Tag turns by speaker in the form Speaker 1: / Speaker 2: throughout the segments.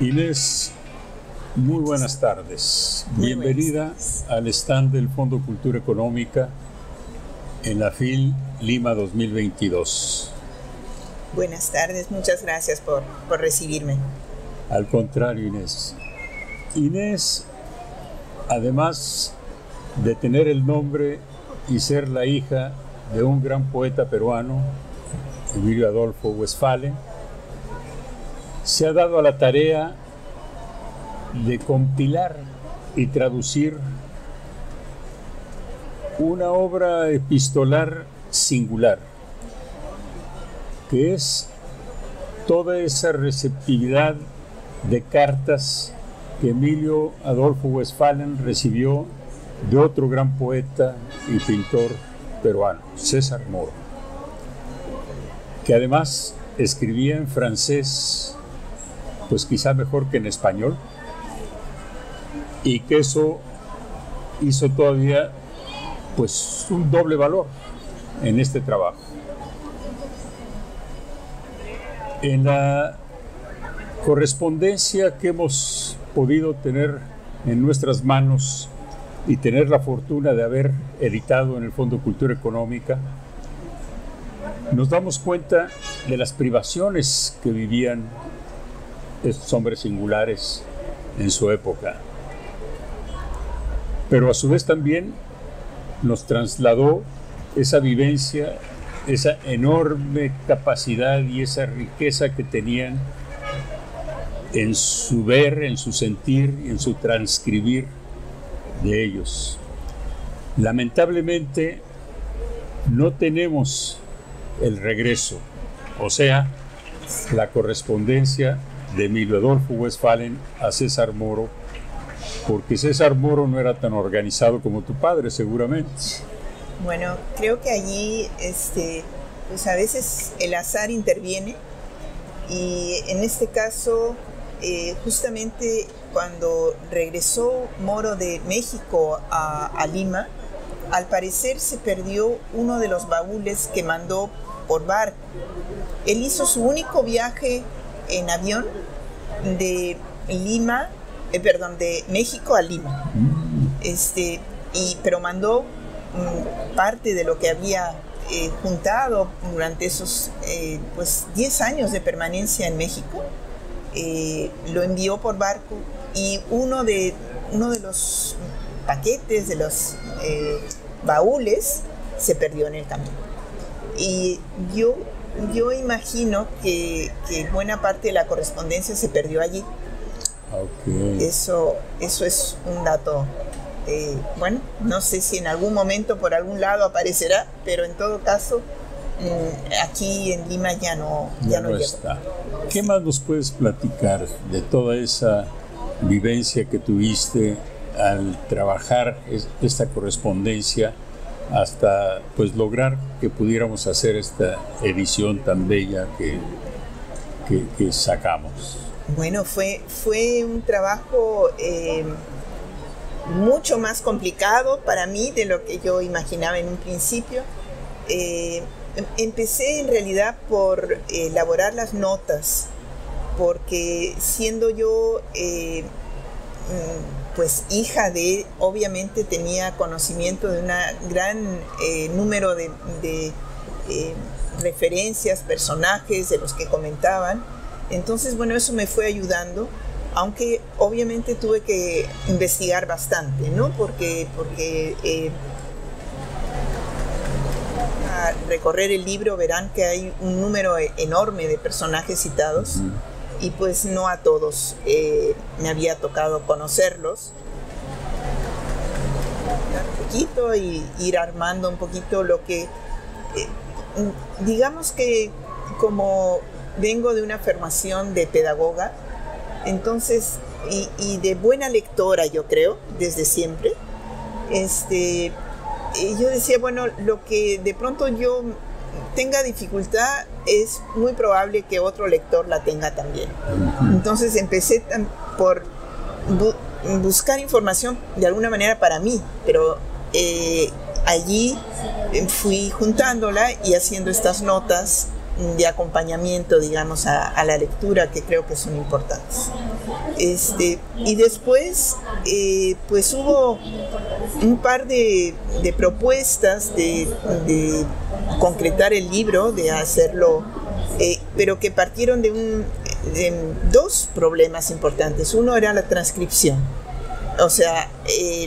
Speaker 1: Inés, muy buenas tardes. Bienvenida al stand del Fondo Cultura Económica en la FIL Lima 2022.
Speaker 2: Buenas tardes, muchas gracias por recibirme.
Speaker 1: Al contrario, Inés. Inés, además de tener el nombre y ser la hija de un gran poeta peruano, Emilio Adolfo Westphalen, se ha dado a la tarea de compilar y traducir una obra epistolar singular, que es toda esa receptividad de cartas que Emilio Adolfo Westphalen recibió de otro gran poeta y pintor peruano, César Moro, que además escribía en francés, pues quizá mejor que en español, y que eso hizo todavía pues un doble valor en este trabajo. En la correspondencia que hemos podido tener en nuestras manos y tener la fortuna de haber editado en el Fondo Cultura Económica, nos damos cuenta de las privaciones que vivían estos hombres singulares en su época. Pero a su vez también nos trasladó esa vivencia, esa enorme capacidad y esa riqueza que tenían en su ver, en su sentir y en su transcribir de ellos. Lamentablemente no tenemos el regreso, o sea, la correspondencia de Emilio Adolfo Westphalen a César Moro, porque César Moro no era tan organizado como tu padre, seguramente.
Speaker 2: Bueno, creo que allí pues a veces el azar interviene, y en este caso justamente cuando regresó Moro de México a Lima, al parecer se perdió uno de los baúles que mandó por barco. Él hizo su único viaje en avión de México a Lima. Pero mandó parte de lo que había juntado durante esos 10 años de permanencia en México. Lo envió por barco, y uno de los paquetes, de los baúles, se perdió en el camino. Y yo imagino que buena parte de la correspondencia se perdió allí.
Speaker 1: Okay.
Speaker 2: Eso es un dato. No sé si en algún momento por algún lado aparecerá, pero en todo caso aquí en Lima ya no
Speaker 1: está. ¿Qué más nos puedes platicar de toda esa vivencia que tuviste al trabajar esta correspondencia hasta pues lograr que pudiéramos hacer esta edición tan bella que sacamos?
Speaker 2: Bueno, fue un trabajo mucho más complicado para mí de lo que yo imaginaba en un principio. Empecé en realidad por elaborar las notas, porque siendo yo pues hija de, obviamente tenía conocimiento de un gran número de referencias, personajes de los que comentaban. Entonces, bueno, eso me fue ayudando, aunque obviamente tuve que investigar bastante, ¿no? Porque a recorrer el libro verán que hay un número enorme de personajes citados, y pues no a todos me había tocado conocerlos. Un poquito y ir armando un poquito lo que digamos que como vengo de una formación de pedagoga, entonces, y de buena lectora, yo creo, desde siempre, yo decía, bueno, lo que de pronto yo tenga dificultad es muy probable que otro lector la tenga también. Entonces empecé por buscar información de alguna manera para mí, pero allí fui juntándola y haciendo estas notas de acompañamiento, digamos, a la lectura, que creo que son importantes. Y después, pues hubo un par de propuestas de concretar el libro, de hacerlo, pero que partieron de dos problemas importantes. Uno era la transcripción. O sea,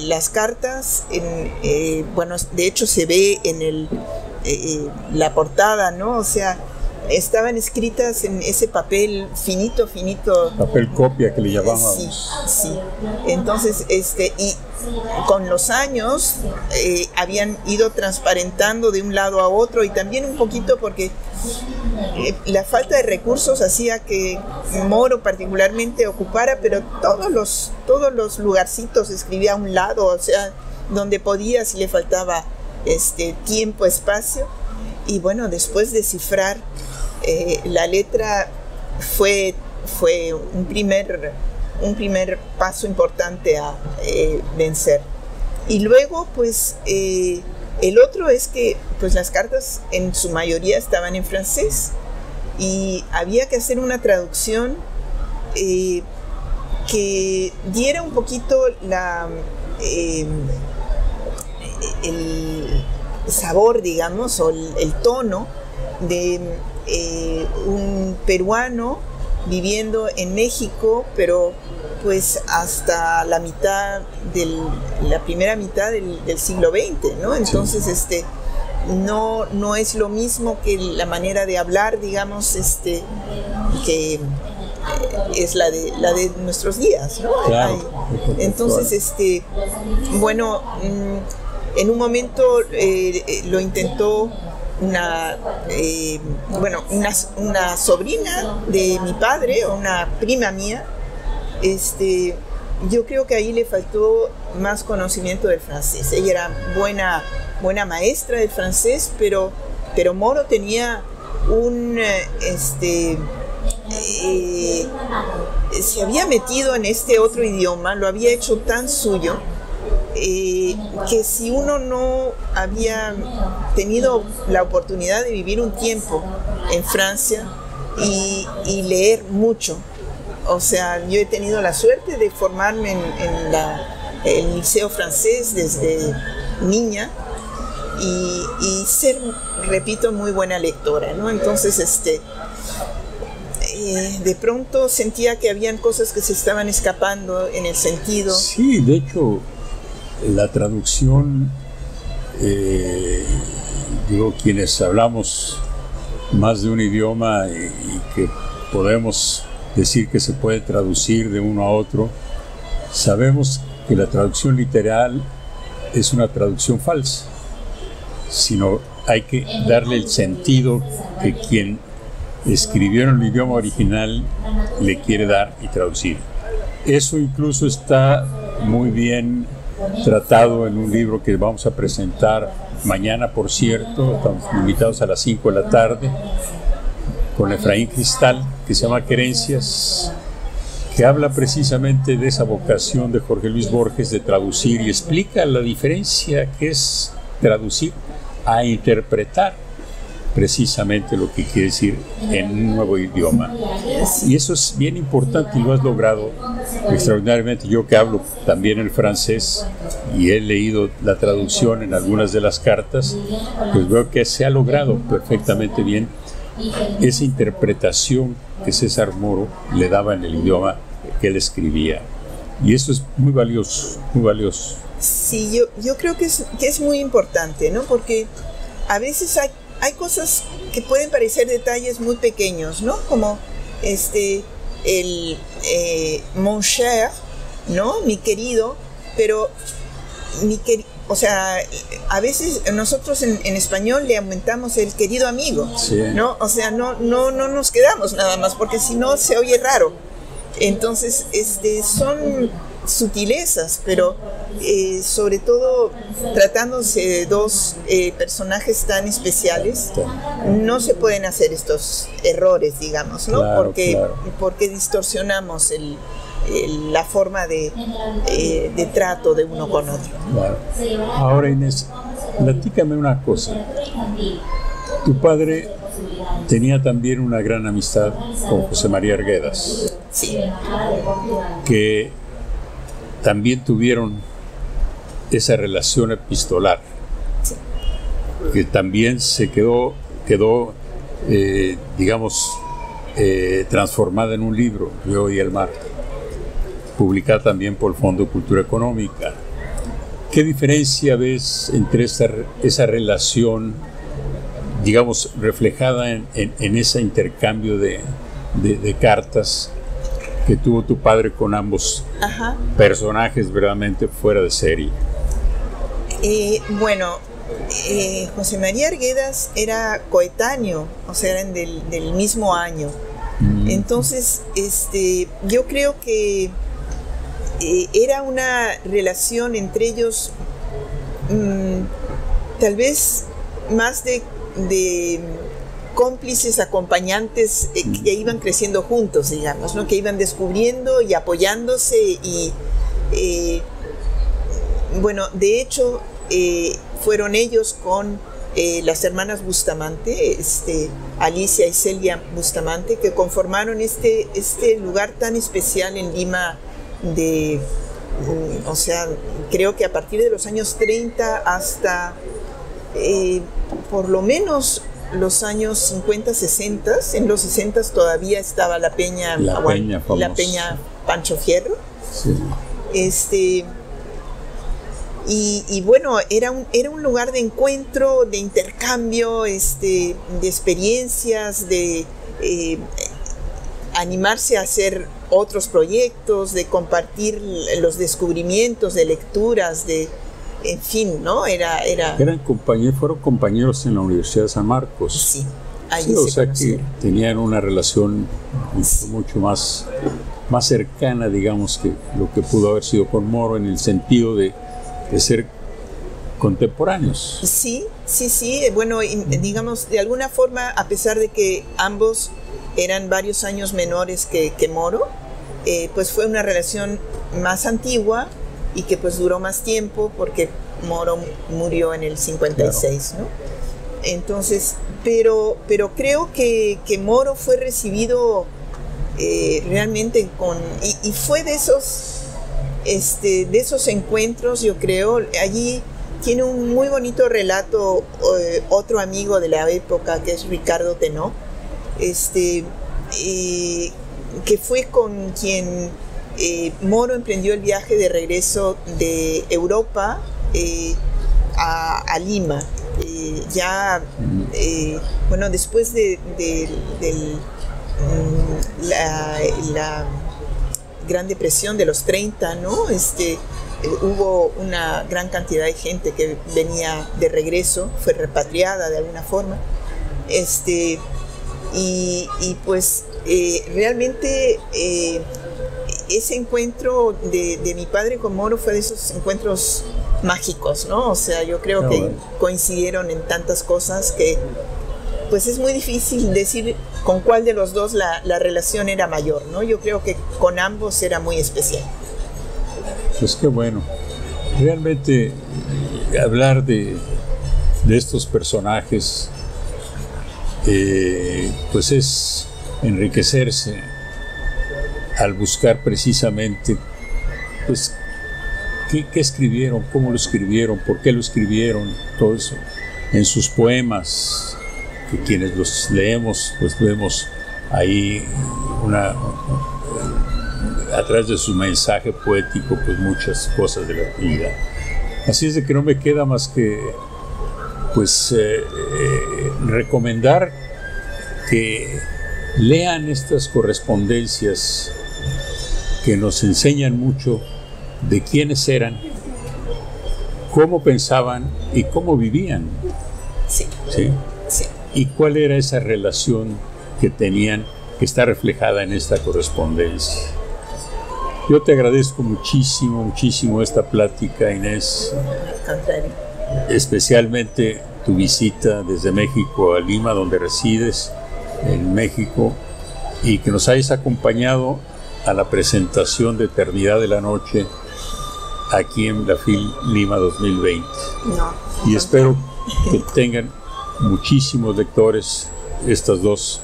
Speaker 2: las cartas, bueno, de hecho se ve en la portada, ¿no? O sea, estaban escritas en ese papel finito.
Speaker 1: Papel copia que le llamábamos.
Speaker 2: Sí, sí. Entonces, y con los años habían ido transparentando de un lado a otro, y también un poquito porque la falta de recursos hacía que Moro particularmente ocupara, pero todos los lugarcitos escribía a un lado, o sea, donde podía, si le faltaba tiempo, espacio. Y bueno, después de cifrar la letra fue un primer paso importante a vencer. Y luego, pues, el otro es que pues, las cartas en su mayoría estaban en francés, y había que hacer una traducción que diera un poquito el sabor, digamos, o el tono de un peruano viviendo en México, pero pues hasta la primera mitad del siglo XX, ¿no? Entonces, sí. No es lo mismo que la manera de hablar, digamos, que es la de nuestros días, ¿no?
Speaker 1: Claro.
Speaker 2: Entonces, bueno, en un momento lo intentó una sobrina de mi padre, o una prima mía. Yo creo que ahí le faltó más conocimiento del francés. Ella era buena maestra del francés, pero Moro tenía se había metido en este otro idioma, lo había hecho tan suyo, que si uno no había tenido la oportunidad de vivir un tiempo en Francia y leer mucho, o sea, yo he tenido la suerte de formarme en el liceo francés desde niña, y ser, repito, muy buena lectora, ¿no? Entonces, de pronto sentía que habían cosas que se estaban escapando en el sentido.
Speaker 1: Sí, de hecho, la traducción, digo, quienes hablamos más de un idioma y que podemos decir que se puede traducir de uno a otro, sabemos que la traducción literal es una traducción falsa, sino hay que darle el sentido que quien escribió en el idioma original le quiere dar y traducir. Eso incluso está muy bien tratado en un libro que vamos a presentar mañana, por cierto. Estamos invitados a las 5 de la tarde con Efraín Cristal, que se llama Querencias, que habla precisamente de esa vocación de Jorge Luis Borges de traducir, y explica la diferencia que es traducir a interpretar precisamente lo que quiere decir en un nuevo idioma. Y eso es bien importante, y lo has logrado extraordinariamente. Yo que hablo también el francés y he leído la traducción en algunas de las cartas, pues veo que se ha logrado perfectamente bien esa interpretación que César Moro le daba en el idioma que él escribía. Y eso es muy valioso, muy valioso.
Speaker 2: Sí, yo creo que es muy importante, ¿no? Porque a veces hay cosas que pueden parecer detalles muy pequeños, ¿no? Como mon cher, ¿no? Mi querido, pero o sea, a veces nosotros en español le aumentamos el querido amigo, sí, ¿no? O sea, no nos quedamos nada más, porque si no se oye raro. Entonces, son sutilezas, pero sobre todo tratándose de dos personajes tan especiales, no se pueden hacer estos errores, digamos, ¿no?
Speaker 1: Claro,
Speaker 2: porque distorsionamos la forma de trato de uno con otro.
Speaker 1: Claro. Ahora, Inés, platícame una cosa. Tu padre tenía también una gran amistad con José María Arguedas,
Speaker 2: Sí,
Speaker 1: que también tuvieron esa relación epistolar, que también se quedó digamos, transformada en un libro, Yo y el mar, publicada también por el Fondo de Cultura Económica. ¿Qué diferencia ves entre esa relación, digamos, reflejada en ese intercambio de cartas que tuvo tu padre con ambos personajes verdaderamente fuera de serie?
Speaker 2: Bueno, José María Arguedas era coetáneo, o sea, eran del mismo año. Entonces, yo creo que era una relación entre ellos, tal vez más de cómplices, acompañantes que iban creciendo juntos, digamos, ¿no? Que iban descubriendo y apoyándose y bueno, de hecho fueron ellos con las hermanas Bustamante, Alicia y Celia Bustamante, que conformaron este lugar tan especial en Lima o sea, creo que a partir de los años 30 hasta por lo menos los años 50, 60, en los 60 todavía estaba la Peña Pancho Fierro. Sí. Y bueno, era un lugar de encuentro, de intercambio, de experiencias, de animarse a hacer otros proyectos, de compartir los descubrimientos, de lecturas, en fin, ¿no?
Speaker 1: Fueron compañeros en la Universidad de San Marcos.
Speaker 2: Sí,
Speaker 1: allí o sea que tenían una relación mucho más cercana, digamos, que lo que pudo haber sido con Moro, en el sentido de ser contemporáneos.
Speaker 2: Sí. Bueno, digamos, de alguna forma, a pesar de que ambos eran varios años menores que Moro, pues fue una relación más antigua y que pues duró más tiempo porque Moro murió en el 56, claro. ¿No? Entonces, pero creo que Moro fue recibido realmente y fue de esos encuentros, yo creo. Allí tiene un muy bonito relato otro amigo de la época, que es Ricardo Tenó, que fue con quien Moro emprendió el viaje de regreso de Europa a Lima. Bueno, después de la Gran Depresión de los 30, ¿no? Hubo una gran cantidad de gente que venía de regreso, fue repatriada de alguna forma, y pues realmente ese encuentro de mi padre con Moro fue de esos encuentros mágicos, ¿no? O sea, yo creo que coincidieron en tantas cosas que pues es muy difícil decir con cuál de los dos la relación era mayor, ¿no? Yo creo que con ambos era muy especial.
Speaker 1: Pues qué bueno. Realmente hablar de estos personajes pues es enriquecerse al buscar precisamente pues qué escribieron, cómo lo escribieron, por qué lo escribieron, todo eso en sus poemas, que quienes los leemos pues vemos ahí a través de su mensaje poético pues muchas cosas de la vida. Así es de que no me queda más que pues recomendar que lean estas correspondencias que nos enseñan mucho de quiénes eran, cómo pensaban y cómo vivían.
Speaker 2: Sí.
Speaker 1: Y cuál era esa relación que tenían, que está reflejada en esta correspondencia. Yo te agradezco muchísimo esta plática, Inés. Especialmente tu visita desde México a Lima, donde resides, en México, y que nos hayas acompañado a la presentación de Eternidad de la Noche aquí en la FIL Lima 2020. Y espero que tengan muchísimos lectores estas dos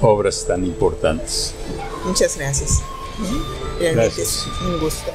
Speaker 1: obras tan importantes.
Speaker 2: Muchas gracias. Realmente
Speaker 1: Gracias.
Speaker 2: es un gusto.